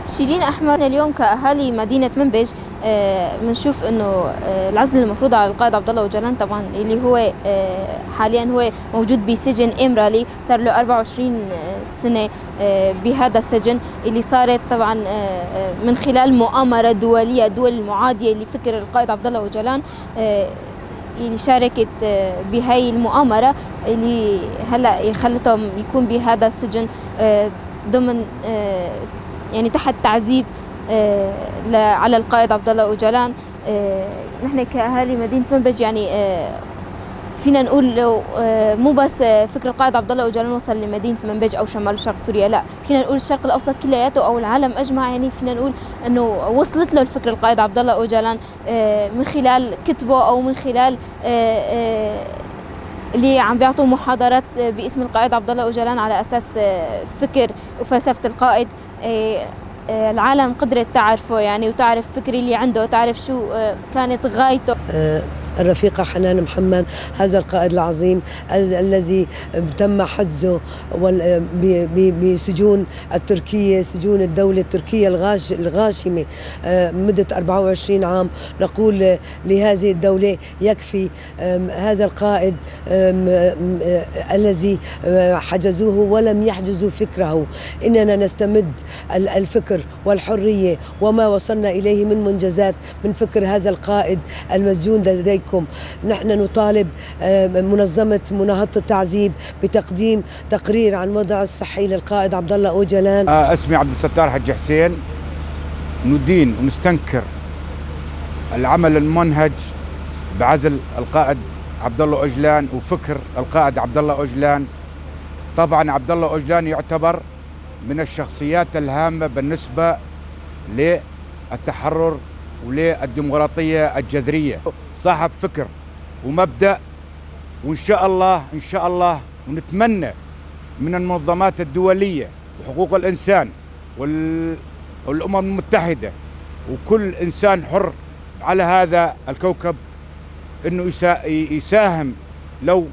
شيرين أحمد، اليوم كأهالي مدينة منبج بنشوف إنه العزل المفروض على القائد عبد الله أوجلان، طبعا اللي هو حاليا هو موجود بسجن إمرالي، صار له 24 سنة بهذا السجن، اللي صارت طبعا من خلال مؤامرة دولية، الدول المعادية لفكر القائد عبد الله أوجلان اللي شاركت بهاي المؤامرة اللي هلا خلتهم يكون بهذا السجن ضمن يعني تحت تعذيب على القائد عبد الله أوجلان. نحن كأهالي مدينة منبج يعني فينا نقول لو مو بس فكر القائد عبد الله أوجلان وصل لمدينة منبج أو شمال وشرق سوريا، لا، فينا نقول الشرق الأوسط كلياته أو العالم أجمع، يعني فينا نقول أنه وصلت له الفكر القائد عبد الله أوجلان من خلال كتبه أو من خلال اللي عم بيعطوا محاضرات باسم القائد عبد الله أوجلان على أساس فكر وفلسفة القائد. العالم قدرت تعرفه يعني، وتعرف فكر اللي عنده، وتعرف شو كانت غايته. الرفيقة حنان محمد، هذا القائد العظيم الذي تم حجزه بسجون التركية، سجون الدولة التركية الغاشمة مدة 24 عام. نقول لهذه الدولة يكفي. هذا القائد الذي حجزوه ولم يحجزوا فكره. إننا نستمد الفكر والحرية وما وصلنا إليه من منجزات من فكر هذا القائد المسجون لديكم. نحن نطالب منظمة مناهضة التعذيب بتقديم تقرير عن وضع الصحي للقائد عبد الله أوجلان. اسمي عبد الستار حج حسين. ندين ونستنكر العمل المنهج بعزل القائد عبد الله أوجلان وفكر القائد عبد الله أوجلان. طبعا عبد الله أوجلان يعتبر من الشخصيات الهامة بالنسبة للتحرر وللديمقراطية الجذرية، صاحب فكر ومبدأ. وإن شاء الله ونتمنى من المنظمات الدولية وحقوق الإنسان والأمم المتحدة وكل إنسان حر على هذا الكوكب إنه يساهم لو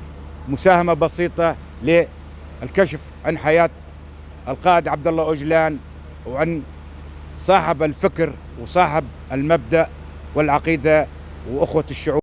مساهمة بسيطة للكشف عن حياة القائد عبد الله أوجلان وعن صاحب الفكر وصاحب المبدأ والعقيدة وأخوة الشعوب.